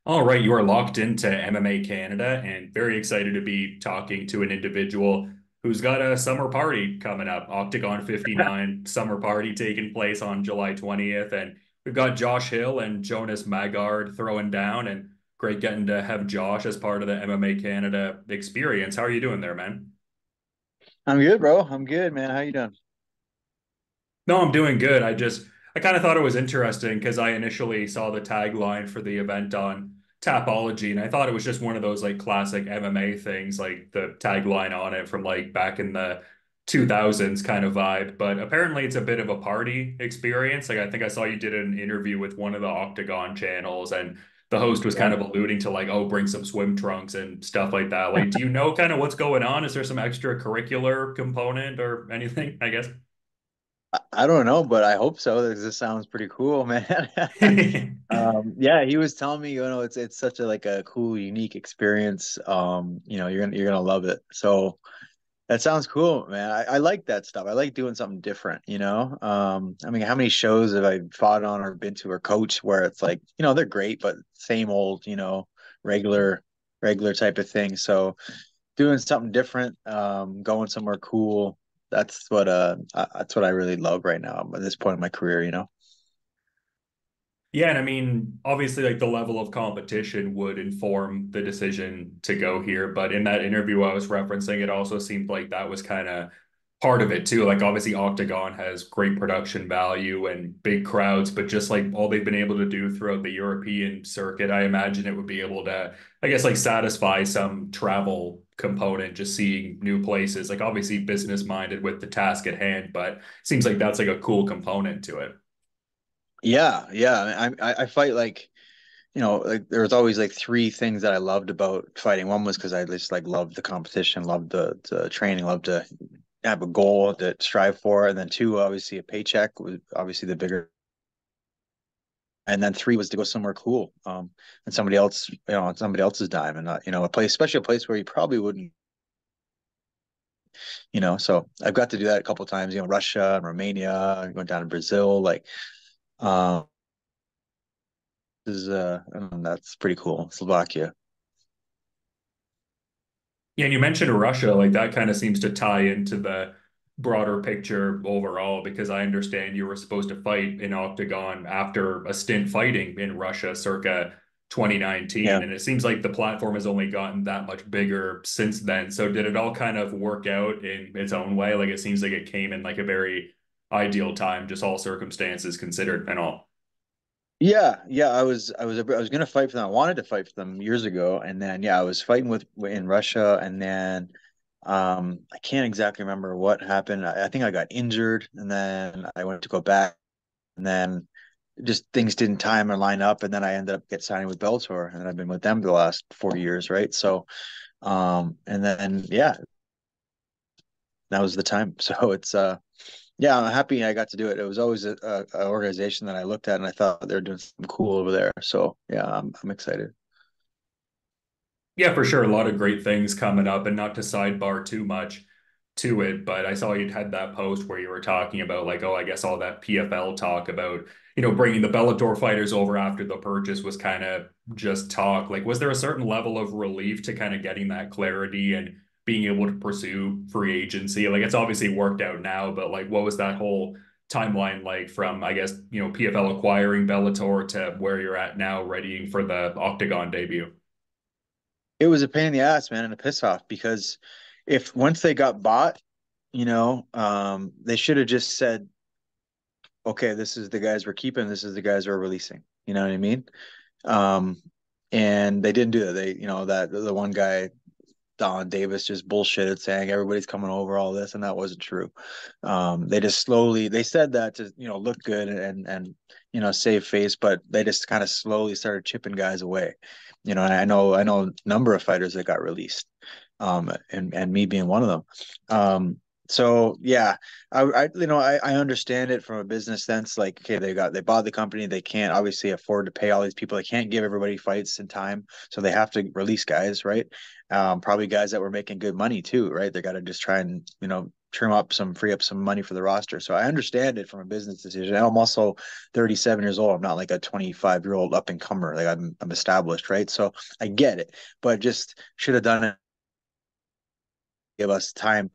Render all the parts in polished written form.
All right, you are locked into MMA Canada and very excited to be talking to an individual who's got a summer party coming up. Oktagon 59 summer party taking place on July 20th. And we've got Josh Hill and Jonas Mågård throwing down, and great getting to have Josh as part of the MMA Canada experience. How are you doing there, man? I'm good, bro. I'm good, man. How you doing? No, I'm doing good. I kind of thought it was interesting because I initially saw the tagline for the event on Tapology, and I thought it was just one of those like classic MMA things, like the tagline on it from like back in the 2000s kind of vibe. But apparently, it's a bit of a party experience. Like I think I saw you did an interview with one of the Octagon channels, and the host was kind Yeah. of alluding to like, oh, bring some swim trunks and stuff like that. Like, do you know kind of what's going on? Is there some extracurricular component or anything, I guess? I don't know, but I hope so because this sounds pretty cool, man. Yeah, he was telling me, it's such a like a cool, unique experience. You're gonna love it. So that sounds cool, man. I like that stuff. I like doing something different, you know. I mean, how many shows have I fought on or been to or coached where it's like, they're great, but same old, regular, regular type of thing. So doing something different, going somewhere cool. That's what I really love right now at this point in my career, you know. Yeah, and I mean, obviously, like the level of competition would inform the decision to go here. But in that interview I was referencing, it also seemed like that was kind of part of it too. Like, obviously, Octagon has great production value and big crowds, but just like all they've been able to do throughout the European circuit, I imagine it would be able to, I guess, like satisfy some travel component, just seeing new places. Like, obviously, business minded with the task at hand, but it seems like that's like a cool component to it. Yeah, yeah. I fight like, like there was always like three things that I loved about fighting. One was because I just like loved the competition, loved the training, loved to have a goal to strive for, and then two, obviously a paycheck was obviously the bigger. And then three was to go somewhere cool, and somebody else, on somebody else's dime, and not, a place, especially a place where you probably wouldn't, So I've got to do that a couple of times, Russia and Romania, going down to Brazil, like, um, and that's pretty cool. Slovakia. Yeah, and you mentioned Russia, like that kind of seems to tie into the broader picture overall, because I understand you were supposed to fight in Octagon after a stint fighting in Russia circa 2019. Yeah. And it seems like the platform has only gotten that much bigger since then. So did it all kind of work out in its own way? Like it seems like it came in like a very ideal time, just all circumstances considered and all. Yeah. I was gonna fight for them. I wanted to fight for them years ago, and then yeah, I was fighting with in Russia, and then I can't exactly remember what happened. I think I got injured, and then I went to go back, and then just things didn't time or line up, and then I ended up get signing with Bellator, and I've been with them the last 4 years, right? So, and then yeah, that was the time. So yeah, I'm happy I got to do it. It was always a organization that I looked at and I thought they were doing something cool over there. So yeah, I'm excited. Yeah, for sure. A lot of great things coming up, and not to sidebar too much to it, but I saw you'd had that post where you were talking about like, oh, I guess all that PFL talk about, bringing the Bellator fighters over after the purchase was kind of just talk. Like, was there a certain level of relief to kind of getting that clarity and being able to pursue free agency? Like, it's obviously worked out now, but like, what was that whole timeline like from, I guess, PFL acquiring Bellator to where you're at now, readying for the Octagon debut? It was a pain in the ass, man, and a piss off because if once they got bought, they should have just said, okay, this is the guys we're keeping, this is the guys we're releasing. You know what I mean? Um, and they didn't do that. That the one guy Don Davis just bullshitted saying everybody's coming over all this, and that wasn't true. They just slowly they said that to look good and save face, but they just kind of slowly started chipping guys away. And I know a number of fighters that got released, and me being one of them. So yeah, I understand it from a business sense. Like, okay, they bought the company, they can't obviously afford to pay all these people. They can't give everybody fights in time, so they have to release guys, right? Probably guys that were making good money too, right? They got to just try and free up some money for the roster. So I understand it from a business decision. I'm also 37 years old. I'm not like a 25-year-old up and comer. Like I'm established, right? So I get it, but just should have done it. Give us time.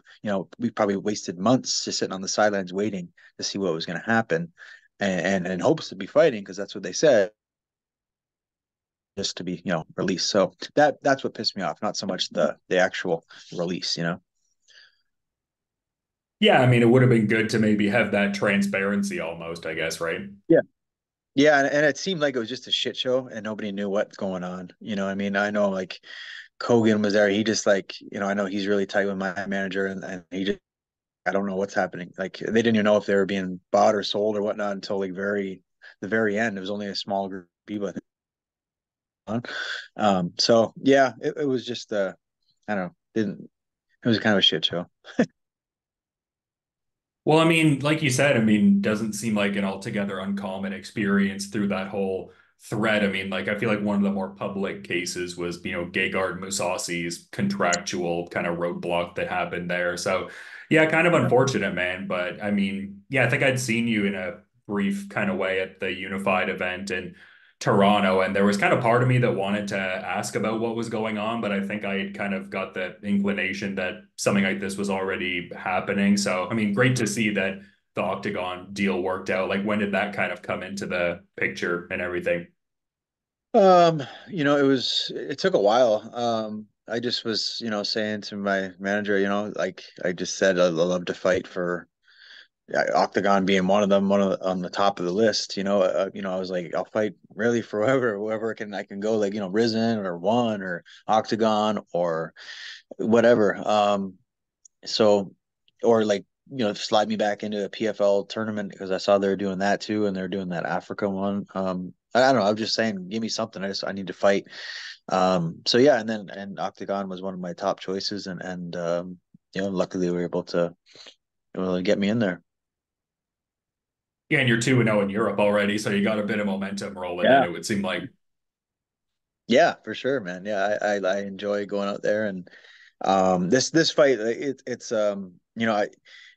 We probably wasted months just sitting on the sidelines waiting to see what was going to happen, and hopes to be fighting because that's what they said, just to be released. So that's what pissed me off, not so much the actual release. Yeah, I mean, it would have been good to maybe have that transparency almost, I guess, right? Yeah. Yeah, and it seemed like it was just a shit show and nobody knew what's going on. I mean, I know like Kogan was there. He just like, I know he's really tight with my manager and he just I don't know what's happening. Like they didn't even know if they were being bought or sold or whatnot until like the very end. It was only a small group of people, I think. So yeah, it was just I don't know, didn't it was kind of a shit show. Well, I mean, like you said, I mean, doesn't seem like an altogether uncommon experience through that whole thread. I mean, like I feel like one of the more public cases was, Gegard Mousasi's contractual kind of roadblock that happened there. So, yeah, kind of Yeah. unfortunate, man. But I mean, yeah, I think I'd seen you in a brief kind of way at the Unified event in Toronto, and there was kind of part of me that wanted to ask about what was going on, but I think I had kind of got the inclination that something like this was already happening. So, I mean, great to see that the Oktagon deal worked out. Like, when did that kind of come into the picture and everything? It took a while. I just was, saying to my manager, like I just said, I'd love to fight for Octagon being one of them, on the top of the list. I was like, I'll fight really for whoever I can go, like, Risen or One or Octagon or whatever. So, or like, slide me back into a PFL tournament because I saw they were doing that too, and they're doing that Africa one. I don't know. I'm just saying, give me something. I need to fight. So yeah, and Octagon was one of my top choices, and luckily we were able to really get me in there. Yeah, and you're 2-0 in Europe already, so you got a bit of momentum rolling in, Yeah. it would seem like. Yeah, for sure, man. Yeah, I enjoy going out there, and this fight, it's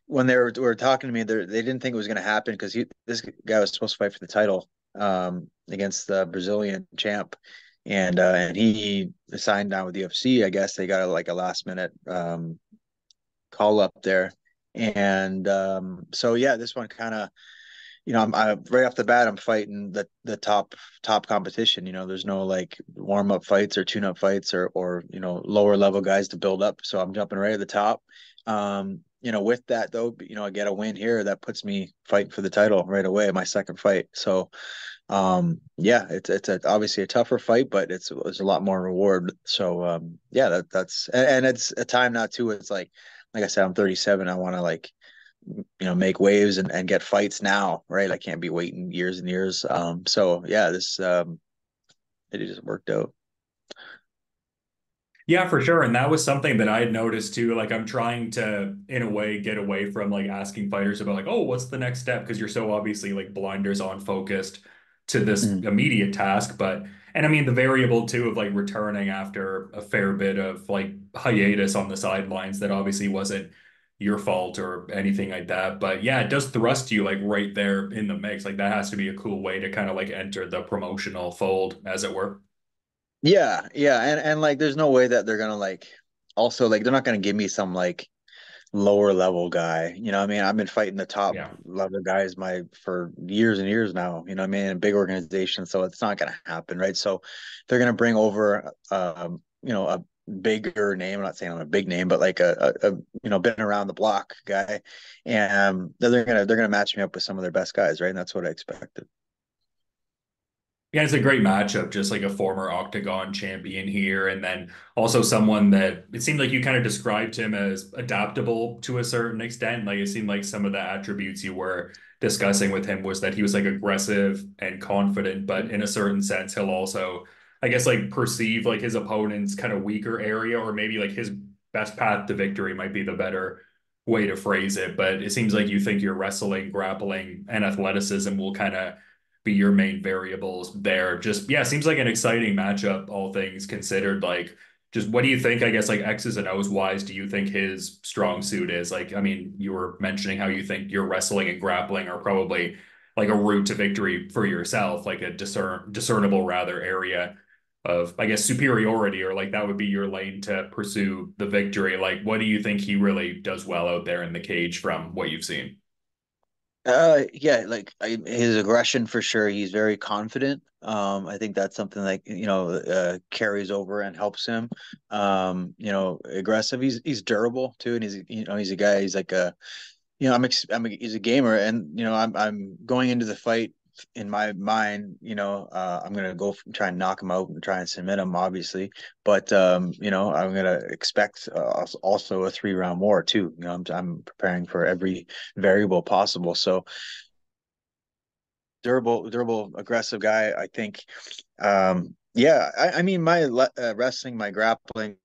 when were talking to me, they didn't think it was going to happen because this guy was supposed to fight for the title against the Brazilian champ, and he signed down with UFC. I guess they got like a last minute call up there, and so yeah, this one kind of right off the bat, I'm fighting the top competition. There's no like warm up fights or tune up fights or lower level guys to build up. So I'm jumping right at the top. With that though, I get a win here that puts me fighting for the title right away, my second fight. So yeah, obviously a tougher fight, but it's a lot more reward. So yeah, that's and it's a time now too. It's like I said, I'm 37. I want to like make waves and get fights now, right? I can't be waiting years and years. So yeah, this it just worked out. Yeah, for sure. And that was something that I had noticed too. Like, I'm trying to, in a way, get away from like asking fighters about like, oh, what's the next step? Because you're so obviously like blinders on focused to this Mm. immediate task. And I mean, the variable too of like returning after a fair bit of like hiatus on the sidelines that obviously wasn't your fault or anything like that. But yeah, it does thrust you like right there in the mix. Like, that has to be a cool way to kind of like enter the promotional fold, as it were. Yeah, yeah, and like, there's no way that they're gonna like, also like, they're not gonna give me some like lower level guy. What I mean, I've been fighting the top Yeah. level guys for years and years now. What I mean, in big organizations, so it's not gonna happen, right? So they're gonna bring over a bigger name. I'm not saying I'm a big name, but like been around the block guy, and they're gonna match me up with some of their best guys, right? And that's what I expected. Yeah, it's a great matchup, just like a former Octagon champion here, and then also someone that it seemed like you kind of described him as adaptable to a certain extent. Like, it seemed like some of the attributes you were discussing with him was that he was like aggressive and confident, but in a certain sense, he'll also, I guess, like perceive like his opponent's kind of weaker area, or maybe like his best path to victory might be the better way to phrase it. But it seems like you think your wrestling, grappling, and athleticism will kind of be your main variables there. Just, yeah, seems like an exciting matchup, all things considered. Like, just what do you think, I guess, like X's and O's wise, do you think his strong suit is? Like, I mean, you were mentioning how you think your wrestling and grappling are probably like a route to victory for yourself, like a discernible rather area of, I guess, superiority, or like that would be your lane to pursue the victory. Like, what do you think he really does well out there in the cage from what you've seen? Yeah, like his aggression for sure. He's very confident. I think that's something like carries over and helps him. Aggressive. He's durable too, and he's a guy. He's like a he's a gamer, and I'm going into the fight in my mind. I'm gonna try and knock him out and try and submit him, obviously. But I'm gonna expect also a 3 round war too. I'm preparing for every variable possible. So durable, aggressive guy. I think. Yeah, I mean, my wrestling, my grappling,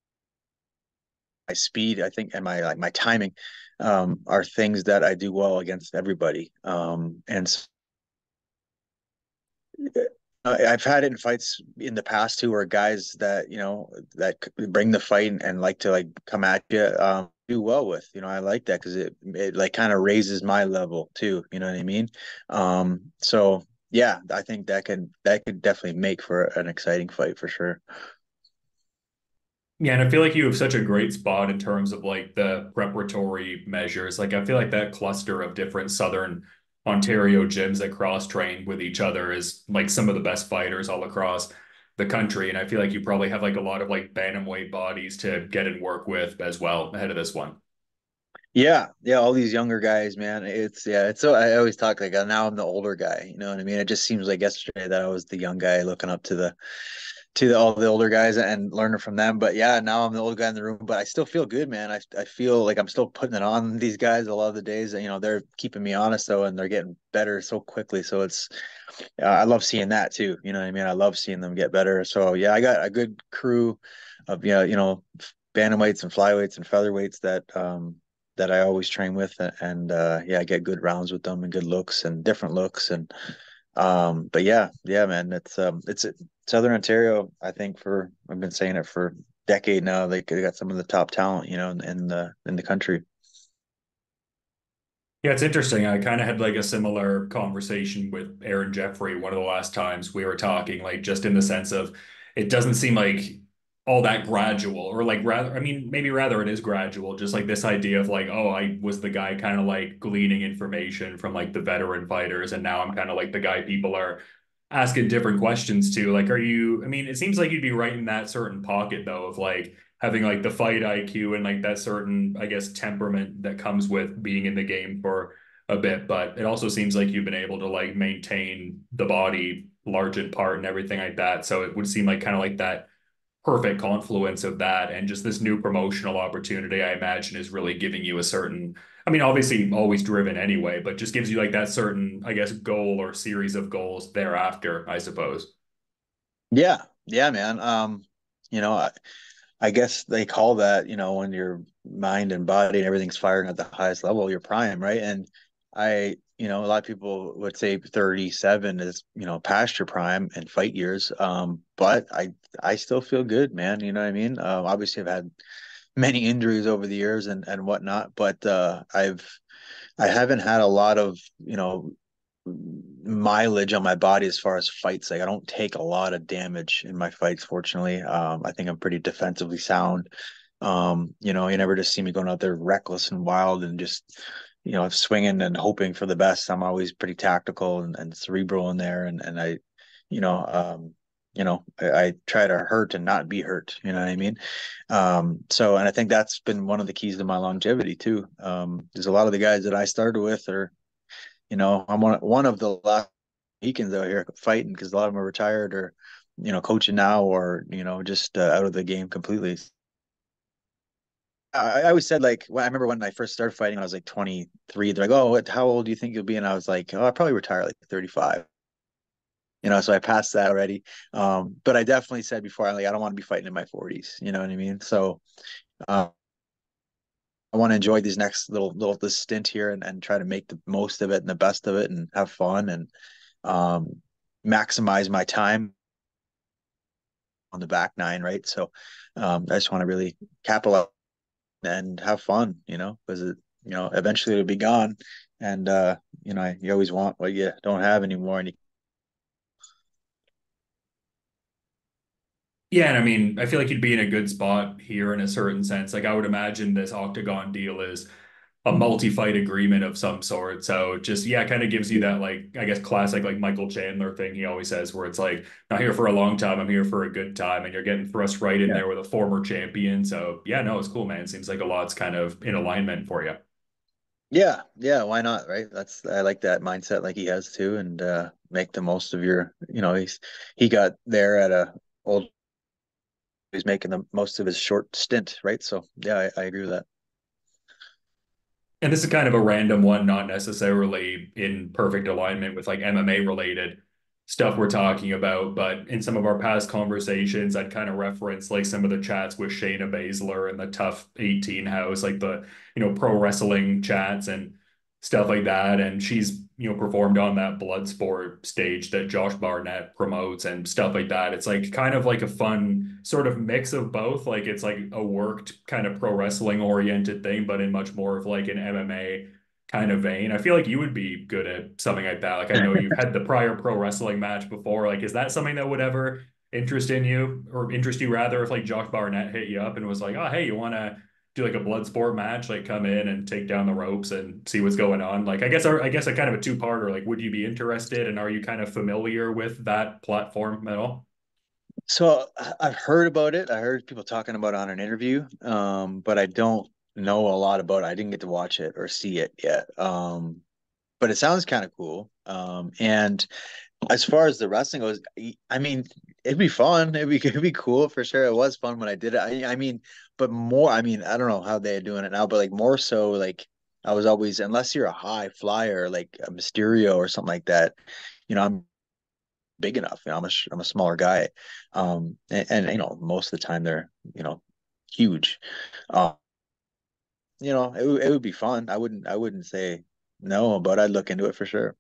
my speed, I think, and my timing, are things that I do well against everybody. And so, I've had it in fights in the past too, where guys that bring the fight and like to like come at you, do well with. I like that because it like kind of raises my level too. You know what I mean? So yeah, I think that could definitely make for an exciting fight for sure. Yeah, and I feel like you have such a great spot in terms of like the preparatory measures. Like I feel like that cluster of different Southern Ontario gyms that cross train with each other is like some of the best fighters all across the country. And I feel like you probably have like a lot of like bantamweight bodies to get and work with as well ahead of this one. Yeah, all these younger guys, man. It's so I always talk like now I'm the older guy. You know what I mean? It just seems like yesterday that I was the young guy looking up to all the older guys and learning from them. But yeah, now I'm the old guy in the room, but I still feel good, man. I feel like I'm still putting it on these guys a lot of the days. They're keeping me honest though, and they're getting better so quickly. So I love seeing that too. You know what I mean? I love seeing them get better. So yeah, I got a good crew of bantamweights and flyweights and featherweights that I always train with, and yeah, I get good rounds with them and good looks and different looks. And but yeah, man, it's Southern Ontario. I think for I've been saying it for a decade now. They got some of the top talent, in the country. Yeah, it's interesting. I kind of had like a similar conversation with Aaron Jeffrey one of the last times we were talking, like just in the sense of it doesn't seem like all that gradual, or like rather, I mean, maybe rather it is gradual, just like this idea of like, oh, I was the guy kind of like gleaning information from like the veteran fighters, and now I'm kind of like the guy people are asking different questions to. Like, are you, I mean, it seems like you'd be right in that certain pocket though, of like, having like the fight IQ and like that certain, I guess, temperament that comes with being in the game for a bit. But it also seems like you've been able to like maintain the body large in part and everything like that. So it would seem like kind of like that perfect confluence of that and just this new promotional opportunity, I imagine, is really giving you a certain, I mean, obviously always driven anyway, but just gives you like that certain, I guess, goal or series of goals thereafter, I suppose. Yeah, man. I guess they call that, when your mind and body and everything's firing at the highest level, your prime, right? And a lot of people would say 37 is, past your prime and fight years. But I still feel good, man. You know what I mean? Obviously I've had many injuries over the years and whatnot, but I haven't had a lot of, mileage on my body as far as fights. Like I don't take a lot of damage in my fights, fortunately. I think I'm pretty defensively sound. You never just see me going out there reckless and wild and just, swinging and hoping for the best. I'm always pretty tactical and cerebral in there. And you know, um, I try to hurt and not be hurt. You know what I mean? And I think that's been one of the keys to my longevity too. There's a lot of the guys that I started with are, I'm one of the last Mohicans out here fighting because a lot of them are retired or, coaching now or, just out of the game completely. I always said like I remember when I first started fighting, I was like 23. They're like, "Oh, how old do you think you'll be?" And I was like, "Oh, I'll probably retire like 35." So I passed that already. But I definitely said before, I don't want to be fighting in my 40s. You know what I mean? So uh, I want to enjoy these next little this stint here and try to make the most of it and the best of it and have fun and um, maximize my time on the back nine, right? So I just want to really capitalize and have fun, because eventually it'll be gone. And you always want what you don't have anymore. And Yeah, and I mean, I feel like you'd be in a good spot here in a certain sense. Like I would imagine this Octagon deal is a multi-fight agreement of some sort. So just yeah, it kind of gives you that like I guess classic like Michael Chandler thing he always says where it's like not here for a long time, I'm here for a good time, and you're getting thrust right in yeah, there with a former champion. So yeah, no, it's cool, man. Seems like a lot's kind of in alignment for you. yeah, yeah, why not, right? I like that mindset like he has too, and make the most of he got there at a old he's making the most of his short stint, right? So yeah, I agree with that. And this is kind of a random one, not necessarily in perfect alignment with like MMA related stuff we're talking about. But in some of our past conversations, I'd kind of reference like some of the chats with Shayna Baszler and the Tough 18 house, like the, pro wrestling chats and stuff like that. And she's, performed on that Bloodsport stage that Josh Barnett promotes and stuff like that. It's like kind of like a fun sort of mix of both. Like it's like a worked kind of pro wrestling oriented thing, but in much more of like an MMA kind of vein. I feel like you would be good at something like that. Like I know you've had the prior pro wrestling match before. Like, is that something that would ever interest you rather if like Josh Barnett hit you up and was like, oh, hey, you want to do like a blood sport match, like come in and take down the ropes and see what's going on. Like, I guess a kind of a two-parter. Like, would you be interested, and are you kind of familiar with that platform at all? So I've heard about it. I heard people talking about it on an interview, but I don't know a lot about it. I didn't get to watch it or see it yet. But it sounds kind of cool. And as far as the wrestling goes, I mean, it'd be fun. It'd be cool for sure. It was fun when I did it. I mean, but more. I mean, I don't know how they're doing it now, but like more so, like I was always, unless you're a high flyer, like a Mysterio or something like that. I'm big enough. I'm a smaller guy, and most of the time they're huge. Uh, it would be fun. I wouldn't say no, but I'd look into it for sure.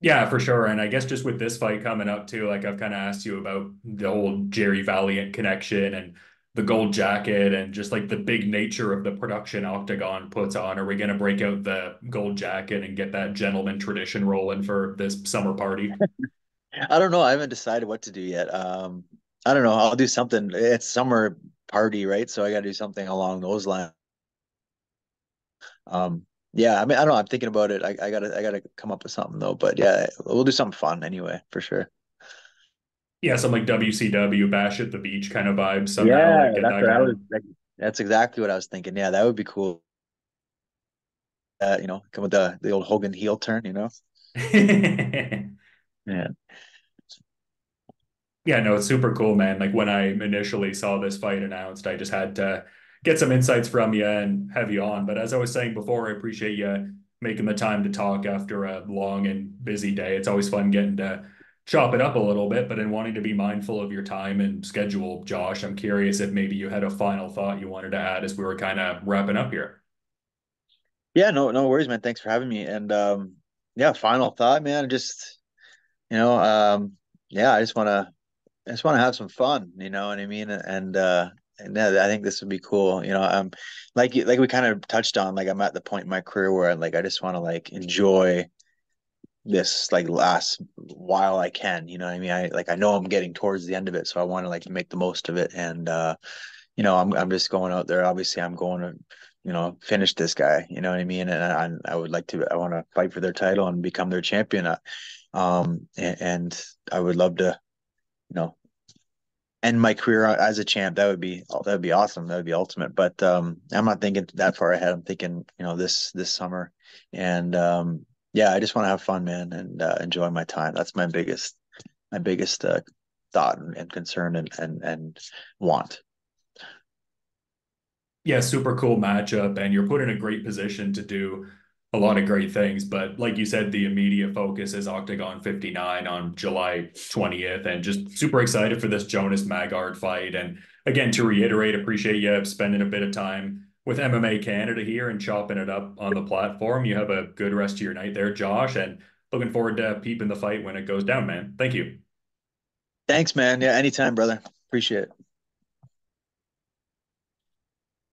Yeah, for sure. And I guess just with this fight coming up too, like I've kind of asked you about the whole Jerry Valiant connection and the gold jacket and just like the big nature of the production Octagon puts on. Are we going to break out the gold jacket and get that gentleman tradition rolling for this summer party? I don't know. I haven't decided what to do yet. I don't know. I'll do something. It's summer party, right? So I got to do something along those lines. Yeah. I mean, I don't know. I'm thinking about it. I gotta come up with something though. But yeah, we'll do something fun anyway, for sure. Yeah, some like WCW Bash at the Beach kind of vibes somehow, Yeah, like get that's that what I was. going. That's exactly what I was thinking. Yeah, that would be cool. Come with the old Hogan heel turn. Yeah. Yeah, no, it's super cool, man. Like when I initially saw this fight announced, I just had to get some insights from you and have you on. But as I was saying before, I appreciate you making the time to talk after a long and busy day. It's always fun getting to chop it up a little bit, but in wanting to be mindful of your time and schedule, Josh, I'm curious if maybe you had a final thought you wanted to add as we were kind of wrapping up here. Yeah, no worries, man. Thanks for having me. And yeah, final thought, man. Just you know, yeah, I just want to have some fun. You know what I mean? And yeah, I think this would be cool. Like we kind of touched on. Like I'm at the point in my career where I just want to like enjoy this like last while I can. You know what I mean? I know I'm getting towards the end of it, so I want to like make the most of it. And I'm just going out there. Obviously, I'm going to, finish this guy. You know what I mean? And I would like to. I want to fight for their title and become their champion. And I would love to, you know, end my career as a champ. That would be awesome. That would be ultimate. But I'm not thinking that far ahead. I'm thinking, this summer, and yeah, I just want to have fun, man, and enjoy my time. That's my biggest thought and concern and want. Yeah, super cool matchup, and you're put in a great position to do a lot of great things. But like you said, the immediate focus is Octagon 59 on July 20th, and just super excited for this Jonas Mågård fight. And again, to reiterate, appreciate you spending a bit of time with MMA Canada here and chopping it up on the platform. You have a good rest of your night there, Josh, and looking forward to peeping the fight when it goes down, man. Thank you. Thanks, man. Yeah, anytime, brother. Appreciate it.